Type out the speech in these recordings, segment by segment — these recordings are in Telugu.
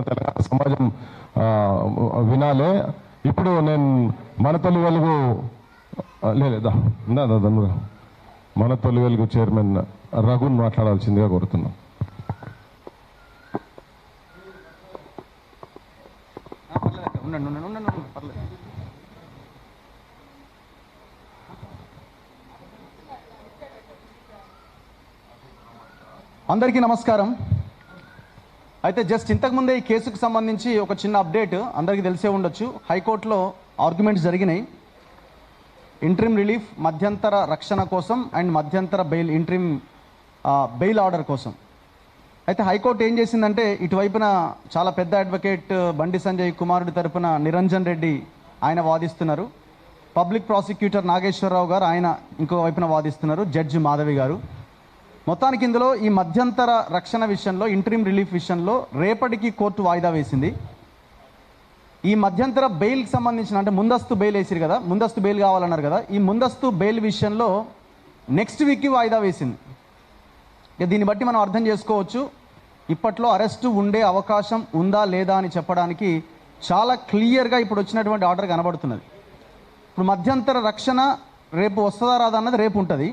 తెలంగాణ సమాజం వినాలే. ఇప్పుడు నేను మన తొలి వెలుగు లేదా మన తొలి వెలుగు చైర్మన్ రఘున్ మాట్లాడాల్సిందిగా కోరుతున్నాం. అందరికీ నమస్కారం. అయితే జస్ట్ ఇంతకుముందే ఈ కేసుకు సంబంధించి ఒక చిన్న అప్డేట్ అందరికీ తెలిసే ఉండొచ్చు. హైకోర్టులో ఆర్గ్యుమెంట్స్ జరిగినాయి. ఇంట్రిమ్ రిలీఫ్, మధ్యంతర రక్షణ కోసం అండ్ మధ్యంతర బెయిల్, ఇంట్రిమ్ బెయిల్ ఆర్డర్ కోసం. అయితే హైకోర్టు ఏం చేసిందంటే, ఇటువైపున చాలా పెద్ద అడ్వకేట్ బండి సంజయ్ కుమారుడి తరపున నిరంజన్ రెడ్డి ఆయన వాదిస్తున్నారు. పబ్లిక్ ప్రాసిక్యూటర్ నాగేశ్వరరావు గారు ఆయన ఇంకో వైపున వాదిస్తున్నారు, జడ్జి మాధవి గారు. మొత్తానికి ఇందులో ఈ మధ్యంతర రక్షణ విషయంలో, ఇంట్రీమ్ రిలీఫ్ విషయంలో రేపటికి కోర్టు వాయిదా వేసింది. ఈ మధ్యంతర బెయిల్కి సంబంధించిన, అంటే ముందస్తు బెయిల్ వేసిరు కదా, ముందస్తు బెయిల్ కావాలన్నారు కదా, ఈ ముందస్తు బెయిల్ విషయంలో నెక్స్ట్ వీక్కి వాయిదా వేసింది. దీన్ని బట్టి మనం అర్థం చేసుకోవచ్చు, ఇప్పట్లో అరెస్టు ఉండే అవకాశం ఉందా లేదా అని చెప్పడానికి చాలా క్లియర్గా ఇప్పుడు వచ్చినటువంటి ఆర్డర్ కనబడుతున్నది. ఇప్పుడు మధ్యంతర రక్షణ రేపు వస్తుందా రాదా అన్నది రేపు ఉంటుంది.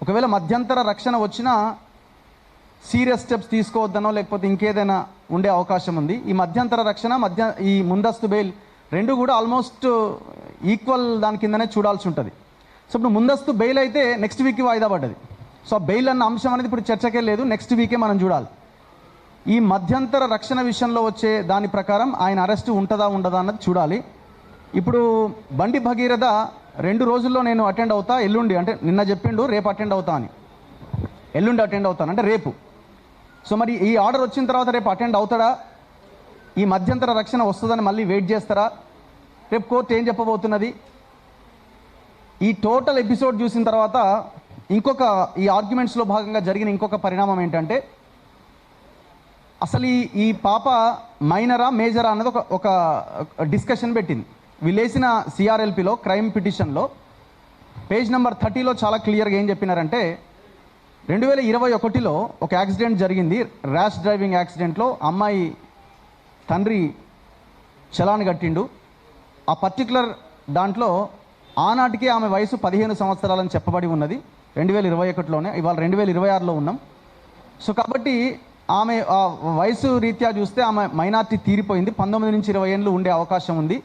ఒకవేళ మధ్యంతర రక్షణ వచ్చినా సీరియస్ స్టెప్స్ తీసుకోవద్దనో లేకపోతే ఇంకేదైనా ఉండే అవకాశం ఉంది. ఈ మధ్యంతర రక్షణ, ఈ ముందస్తు బెయిల్ రెండు కూడా ఆల్మోస్ట్ ఈక్వల్ దాని కిందనే చూడాల్సి ఉంటుంది. సో ఇప్పుడు ముందస్తు బెయిల్ అయితే నెక్స్ట్ వీక్కి వాయిదా పడ్డది. సో బెయిల్ అన్న అంశం అనేది ఇప్పుడు చర్చకే లేదు, నెక్స్ట్ వీకే మనం చూడాలి. ఈ మధ్యంతర రక్షణ విషయంలో వచ్చే దాని ప్రకారం ఆయన అరెస్టు ఉంటుందా ఉండదా అన్నది చూడాలి. ఇప్పుడు బండి భగీరథ 2 రోజుల్లో నేను అటెండ్ అవుతా, ఎల్లుండి అంటే నిన్న చెప్పిండు రేపు అటెండ్ అవుతా అని, ఎల్లుండి అటెండ్ అవుతాను అంటే రేపు. సో మరి ఈ ఆర్డర్ వచ్చిన తర్వాత రేపు అటెండ్ అవుతాడా, ఈ మధ్యంతర రక్షణ వస్తుందని మళ్ళీ వెయిట్ చేస్తారా, రేపు కోర్టు ఏం చెప్పబోతున్నది? ఈ టోటల్ ఎపిసోడ్ చూసిన తర్వాత ఈ ఆర్గ్యుమెంట్స్లో భాగంగా జరిగిన ఇంకొక పరిణామం ఏంటంటే, అసలు ఈ పాప మైనరా మేజరా అన్నది ఒక డిస్కషన్ పెట్టింది. వీళ్ళేసిన సిఆర్ఎల్పిలో క్రైమ్ పిటిషన్లో పేజ్ నెంబర్ 30లో చాలా క్లియర్గా ఏం చెప్పినారంటే, 2021లో ఒక యాక్సిడెంట్ జరిగింది, ర్యాష్ డ్రైవింగ్ యాక్సిడెంట్లో అమ్మాయి తండ్రి చలాన్ కట్టిండు. ఆ పర్టికులర్ దాంట్లో ఆనాటికే ఆమె వయసు 15 సంవత్సరాలని చెప్పబడి ఉన్నది 2021లోనే. ఇవాళ 2026లో ఉన్నాం. సో కాబట్టి ఆమె వయసు రీత్యా చూస్తే ఆమె మైనార్టీ తీరిపోయింది, 19 నుంచి 20 ఏళ్ళు ఉండే అవకాశం ఉంది.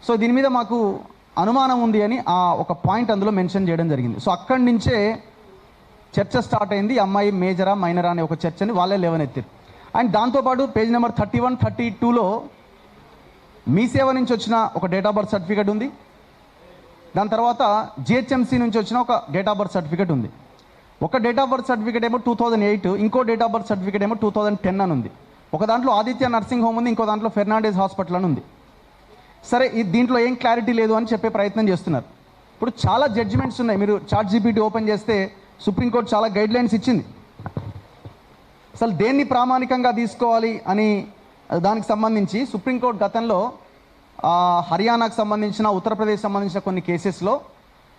సో దీని మీద మాకు అనుమానం ఉంది అని ఒక పాయింట్ అందులో మెన్షన్ చేయడం జరిగింది. సో అక్కడి నుంచే చర్చ స్టార్ట్ అయింది. అమ్మాయి మేజరా మైనరా అనే ఒక చర్చని వాళ్ళే లేవనెత్తారు. అండ్ దాంతోపాటు పేజ్ నెంబర్ 31, 32లో మీ సేవ నుంచి వచ్చిన ఒక డేట్ ఆఫ్ బర్త్ సర్టిఫికేట్ ఉంది. దాని తర్వాత జిహెచ్ఎంసీ నుంచి వచ్చిన ఒక డేట్ ఆఫ్ బర్త్ సర్టిఫికేట్ ఉంది. ఒక డేట్ ఆఫ్ బర్త్ సర్టిఫికేట్ ఏమో 2008, ఇంకో డేట్ ఆఫ్ బర్త్ సర్టిఫికేట్ ఏమో 2010 అని ఉంది. ఒక దాంట్లో ఆదిత్య నర్సింగ్ హోమ్ ఉంది, ఇంకో దాంట్లో ఫెర్నాండెస్ హాస్పిటల్ అని ఉంది. సరే, దీంట్లో ఏం క్లారిటీ లేదు అని చెప్పే ప్రయత్నం చేస్తున్నారు. ఇప్పుడు చాలా జడ్జిమెంట్స్ ఉన్నాయి. మీరు చాట్ జీపీటీ ఓపెన్ చేస్తే సుప్రీంకోర్టు చాలా గైడ్లైన్స్ ఇచ్చింది. అసలు దేన్ని ప్రామాణికంగా తీసుకోవాలి అని దానికి సంబంధించి సుప్రీంకోర్టు గతంలో హర్యానాకు సంబంధించిన, ఉత్తరప్రదేశ్ సంబంధించిన కొన్ని కేసెస్లో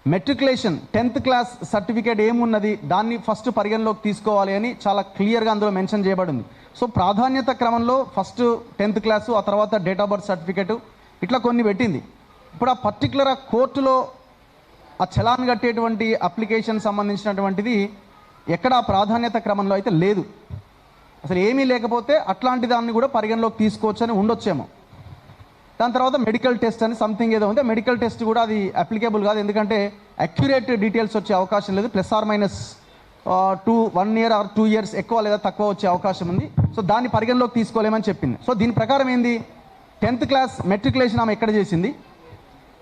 మెట్రికులేషన్ 10th క్లాస్ సర్టిఫికేట్ ఏమున్నది దాన్ని ఫస్ట్ పరిగణలోకి తీసుకోవాలి అని చాలా క్లియర్గా అందులో మెన్షన్ చేయబడింది. సో ప్రాధాన్యత క్రమంలో ఫస్ట్ 10th క్లాసు, ఆ తర్వాత డేట్ ఆఫ్ బర్త్ సర్టిఫికేటు, ఇట్లా కొన్ని పెట్టింది. ఇప్పుడు ఆ పర్టికులర్ కోర్టులో ఆ చలాన్ కట్టేటువంటి అప్లికేషన్ సంబంధించినటువంటిది ఎక్కడ ప్రాధాన్యత క్రమంలో అయితే లేదు. అసలు ఏమీ లేకపోతే అట్లాంటి దాన్ని కూడా పరిగణలోకి తీసుకోవచ్చు అని ఉండొచ్చేమో. దాని తర్వాత మెడికల్ టెస్ట్ అని సంథింగ్ ఏదో ఉంది. మెడికల్ టెస్ట్ కూడా అది అప్లికేబుల్ కాదు, ఎందుకంటే అక్యురేట్ డీటెయిల్స్ వచ్చే అవకాశం లేదు. +/- 1 year or 2 years ఎక్కువ లేదా తక్కువ వచ్చే అవకాశం ఉంది. సో దాన్ని పరిగణలోకి తీసుకోలేమని చెప్పింది. సో దీని ప్రకారం ఏంది, 10th క్లాస్ మెట్రికులేషన్ ఆమె ఎక్కడ చేసింది,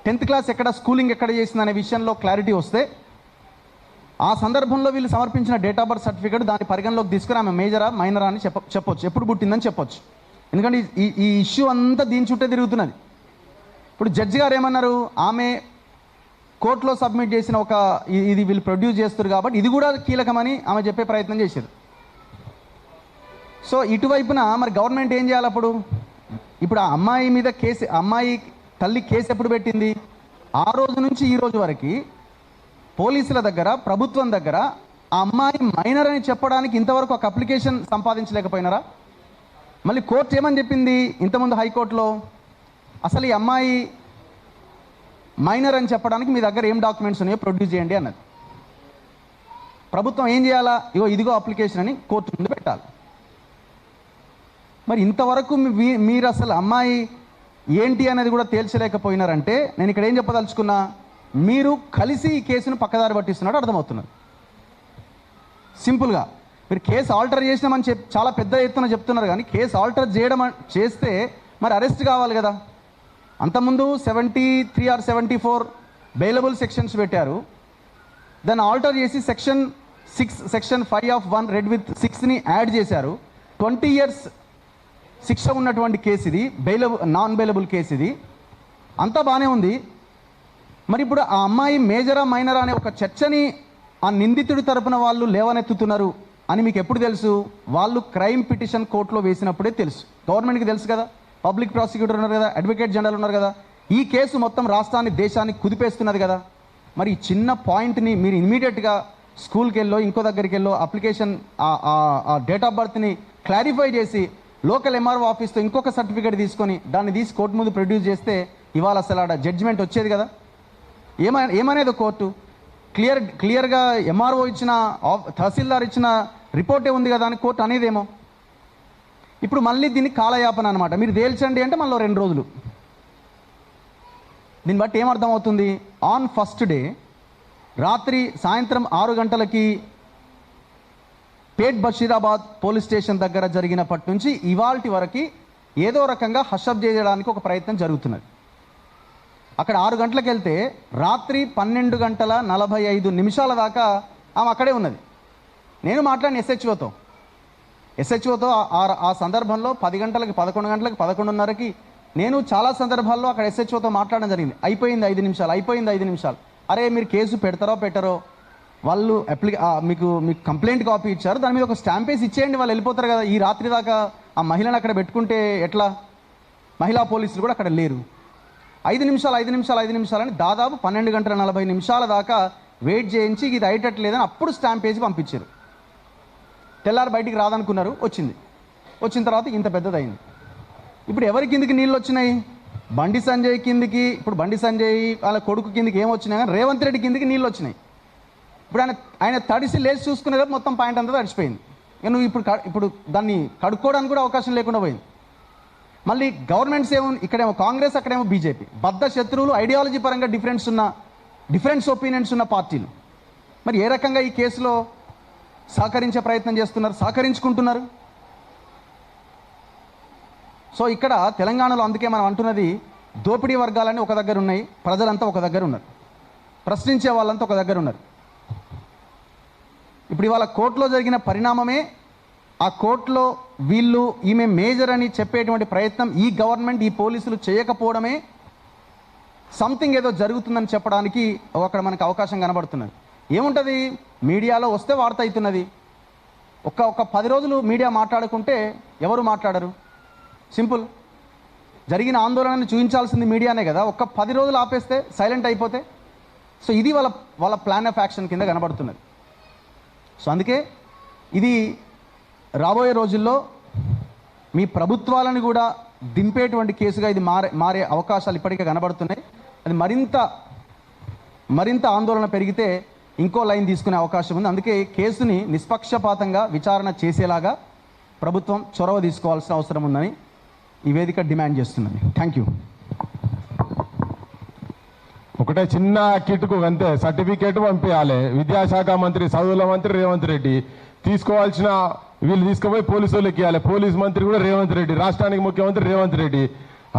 10th క్లాస్ ఎక్కడ, స్కూలింగ్ ఎక్కడ చేసింది అనే విషయంలో క్లారిటీ వస్తే ఆ సందర్భంలో వీళ్ళు సమర్పించిన డేట్ ఆఫ్ బర్త్ సర్టిఫికేట్ దాన్ని పరిగణలోకి తీసుకుని ఆమె మేజరా మైనరా అని చెప్పొచ్చు, ఎప్పుడు పుట్టిందని చెప్పొచ్చు. ఎందుకంటే ఈ ఇష్యూ అంతా దీని చుట్టే తిరుగుతున్నది. ఇప్పుడు జడ్జి గారు ఏమన్నారు, ఆమె కోర్టులో సబ్మిట్ చేసిన ఇది వీళ్ళు ప్రొడ్యూస్ చేస్తారు కాబట్టి ఇది కూడా కీలకమని ఆమె చెప్పే ప్రయత్నం చేశారు. సో ఇటువైపున మరి గవర్నమెంట్ ఏం చేయాలి అప్పుడు? ఇప్పుడు ఆ అమ్మాయి మీద కేసు, అమ్మాయి తల్లి కేసు ఎప్పుడు పెట్టింది, ఆ రోజు నుంచి ఈ రోజు వరకు పోలీసుల దగ్గర, ప్రభుత్వం దగ్గర ఆ అమ్మాయి మైనర్ అని చెప్పడానికి ఇంతవరకు ఒక అప్లికేషన్ సంపాదించలేకపోయినారా? మళ్ళీ కోర్టు ఏమని చెప్పింది ఇంతకుముందు హైకోర్టులో, అసలు ఈ అమ్మాయి మైనర్ అని చెప్పడానికి మీ దగ్గర ఏం డాక్యుమెంట్స్ ఉన్నాయో ప్రొడ్యూస్ చేయండి అన్నది. ప్రభుత్వం ఏం చేయాలా, ఇదిగో అప్లికేషన్ అని కోర్టు ముందు పెట్టాలి. మరి ఇంతవరకు మీరు అసలు అమ్మాయి ఏంటి అనేది కూడా తేల్చలేకపోయినారంటే నేను ఇక్కడ ఏం చెప్పదలుచుకున్నా, మీరు కలిసి ఈ కేసును పక్కదారి పట్టిస్తున్నట్టు అర్థమవుతున్నది. సింపుల్గా మీరు కేసు ఆల్టర్ చేసినామని చాలా పెద్ద ఎత్తున చెప్తున్నారు, కానీ కేసు ఆల్టర్ చేస్తే మరి అరెస్ట్ కావాలి కదా. అంతకుముందు 73 or 74 బెయిలబుల్ సెక్షన్స్ పెట్టారు, దాన్ని ఆల్టర్ చేసి సెక్షన్ 5 of 1 రెడ్ విత్ 6ని యాడ్ చేశారు. 20 years శిక్ష ఉన్నటువంటి కేసు ఇది, నాన్ బెయిలబుల్ కేసు ఇది, అంతా బాగానే ఉంది. మరి ఇప్పుడు ఆ అమ్మాయి మేజరా మైనరా అనే ఒక చర్చని ఆ నిందితుడి తరపున వాళ్ళు లేవనెత్తుతున్నారు అని మీకు ఎప్పుడు తెలుసు? వాళ్ళు క్రైమ్ పిటిషన్ కోర్టులో వేసినప్పుడే తెలుసు. గవర్నమెంట్కి తెలుసు కదా, పబ్లిక్ ప్రాసిక్యూటర్ ఉన్నారు కదా, అడ్వకేట్ జనరల్ ఉన్నారు కదా. ఈ కేసు మొత్తం రాష్ట్రాన్ని దేశాన్ని కుదిపేస్తున్నది కదా. మరి ఈ చిన్న పాయింట్ని మీరు ఇమీడియట్గా స్కూల్కి వెళ్ళో ఇంకో దగ్గరికి వెళ్ళో అప్లికేషన్ డేట్ ఆఫ్ బర్త్ని క్లారిఫై చేసి లోకల్ ఎంఆర్ఓ ఆఫీస్తో ఇంకొక సర్టిఫికేట్ తీసుకొని దాన్ని తీసి కోర్టు ముందు ప్రొడ్యూస్ చేస్తే ఇవాళ అసలు ఆడ జడ్జిమెంట్ వచ్చేది కదా. ఏమనేది కోర్టు క్లియర్గా ఎంఆర్ఓ ఇచ్చిన తహసీల్దార్ ఇచ్చిన రిపోర్టే ఉంది కదా అని కోర్టు అనేదేమో. ఇప్పుడు మళ్ళీ దీన్ని కాలయాపన అనమాట. మీరు తేల్చండి అంటే మళ్ళీ 2 రోజులు. దీన్ని బట్టి ఏమర్థమవుతుంది, ఆన్ ఫస్ట్ డే రాత్రి సాయంత్రం 6 గంటలకి పేట్ బషీరాబాద్ పోలీస్ స్టేషన్ దగ్గర జరిగినప్పటి నుంచి ఇవాల్టి వరకు ఏదో రకంగా హషప్ చేయడానికి ఒక ప్రయత్నం జరుగుతున్నది. అక్కడ 6 గంటలకు వెళ్తే రాత్రి 12:45 దాకా ఆమె అక్కడే ఉన్నది. నేను మాట్లాడిన ఎస్హెచ్ఓతో ఆ సందర్భంలో 10 గంటలకి 11 గంటలకి 11:30కి నేను చాలా సందర్భాల్లో అక్కడ ఎస్హెచ్ఓతో మాట్లాడడం జరిగింది. అయిపోయింది 5 నిమిషాలు. అరే మీరు కేసు పెడతారో పెట్టరో, వాళ్ళు మీకు కంప్లైంట్ కాపీ ఇచ్చారు, దాని మీద ఒక స్టాంప్ వేసి ఇచ్చేయండి, వాళ్ళు వెళ్ళిపోతారు కదా. ఈ రాత్రి దాకా ఆ మహిళను అక్కడ పెట్టుకుంటే ఎట్లా? మహిళా పోలీసులు కూడా అక్కడ లేరు. 5 నిమిషాలు అని దాదాపు 12:40 దాకా వెయిట్ చేయించి ఇది అయ్యేటట్లేదని అప్పుడు స్టాంప్ వేసి పంపించారు. తెల్లారి బయటికి రాదనుకున్నారు, వచ్చిన తర్వాత ఇంత పెద్దదైంది. ఇప్పుడు ఎవరి కిందికి నీళ్ళు వచ్చినాయి? బండి సంజయ్ కిందికి. ఇప్పుడు బండి సంజయ్ వాళ్ళ కొడుకు కిందికి ఏమొచ్చినాయి కానీ రేవంత్ రెడ్డి కిందికి నీళ్ళు వచ్చినాయి. ఇప్పుడు ఆయన తడిసి లేచి చూసుకునేది మొత్తం పాయింట్ అంతా తడిచిపోయింది. నువ్వు ఇప్పుడు దాన్ని కడుక్కోవడానికి కూడా అవకాశం లేకుండా పోయింది. మళ్ళీ గవర్నమెంట్స్ ఇక్కడేమో కాంగ్రెస్, అక్కడేమో బీజేపీ, బద్ధ శత్రువులు, ఐడియాలజీ పరంగా డిఫరెన్స్ ఒపీనియన్స్ ఉన్న పార్టీలు. మరి ఏ రకంగా ఈ కేసులో సహకరించే ప్రయత్నం చేస్తున్నారు, సహకరించుకుంటున్నారు? సో ఇక్కడ తెలంగాణలో అందుకే మనం అంటున్నది, దోపిడీ వర్గాలన్నీ ఒక దగ్గర ఉన్నాయి, ప్రజలంతా ఒక దగ్గర ఉన్నారు, ప్రశ్నించే వాళ్ళంతా ఒక దగ్గర ఉన్నారు. ఇప్పుడు ఇవాళ కోర్టులో జరిగిన పరిణామమే, ఆ కోర్టులో వీళ్ళు ఈమె మేజర్ అని చెప్పేటువంటి ప్రయత్నం ఈ గవర్నమెంట్, ఈ పోలీసులు చేయకపోవడమే సంథింగ్ ఏదో జరుగుతుందని చెప్పడానికి అక్కడ మనకు అవకాశం కనబడుతున్నది. ఏముంటుంది, మీడియాలో వస్తే వార్త అవుతున్నది. ఒక 10 రోజులు మీడియా మాట్లాడుకుంటే ఎవరు మాట్లాడరు. సింపుల్. జరిగిన ఆందోళనని చూపించాల్సింది మీడియానే కదా. 10 రోజులు ఆపేస్తే, సైలెంట్ అయిపోతే, సో ఇది వాళ్ళ ప్లాన్ ఆఫ్ యాక్షన్ కింద కనబడుతున్నది. సో అందుకే ఇది రాబోయే రోజుల్లో మీ ప్రభుత్వాలను కూడా దింపేటువంటి కేసుగా ఇది మారే అవకాశాలు ఇప్పటికే కనబడుతున్నాయి. అది మరింత ఆందోళన పెరిగితే ఇంకో లైన్ తీసుకునే అవకాశం ఉంది. అందుకే కేసుని నిష్పక్షపాతంగా విచారణ చేసేలాగా ప్రభుత్వం చొరవ తీసుకోవాల్సిన అవసరం ఉందని ఈ వేదిక డిమాండ్ చేస్తున్నది. Thank you. ఒకటే చిన్న కిట్కు అంతే, సర్టిఫికేట్ పంపించాలి. విద్యాశాఖ మంత్రి, చదువుల మంత్రి రేవంత్ రెడ్డి తీసుకోవాల్సిన, వీళ్ళు తీసుకుపోయి పోలీసు వాళ్ళకి ఇవ్వాలి. పోలీస్ మంత్రి కూడా రేవంత్ రెడ్డి, రాష్ట్రానికి ముఖ్యమంత్రి రేవంత్ రెడ్డి,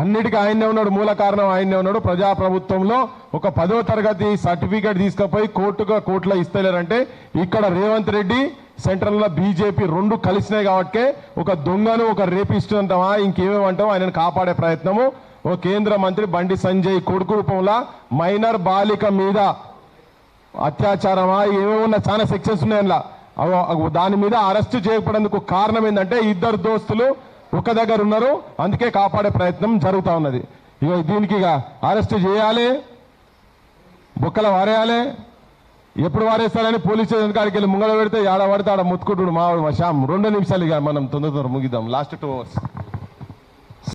అన్నిటికీ ఆయనే ఉన్నాడు, మూల కారణం ఆయనే ఉన్నాడు. ప్రజాప్రభుత్వంలో ఒక 10వ తరగతి సర్టిఫికేట్ తీసుకుపోయి కోర్టులో ఇస్తలేరంటే ఇక్కడ రేవంత్ రెడ్డి, సెంట్రల్లో బీజేపీ 2 కలిసినాయి కాబట్టి ఒక దొంగను, ఒక రేపిస్ట్ అంటామా, ఇంకేమేమంటామో ఆయనను కాపాడే ప్రయత్నము ఓ కేంద్ర మంత్రి బండి సంజయ్ కొడుకు రూపంలో మైనర్ బాలిక మీద అత్యాచారమా ఏమేమన్నా చాలా సెక్షన్స్ ఉన్నాయన్నా, దాని మీద అరెస్ట్ చేయకపోవడానికి కారణం ఏంటంటే 2 దోస్తులు ఒక దగ్గర ఉన్నారు, అందుకే కాపాడే ప్రయత్నం జరుగుతూ ఉన్నది. దీనికి అరెస్ట్ చేయాలి, బొక్కల వారేయాలి, ఎప్పుడు వారేస్తారని పోలీస్ స్టేషన్ కాడికి వెళ్ళి ముంగడ పెడితే ఆడ పడితే ఆడ ముత్తుకుంటుడు మావాడు మా శ్యామ్ 2 నిమిషాలు ఇక మనం తొందర ముగిద్దాం లాస్ట్ 2 అవర్స్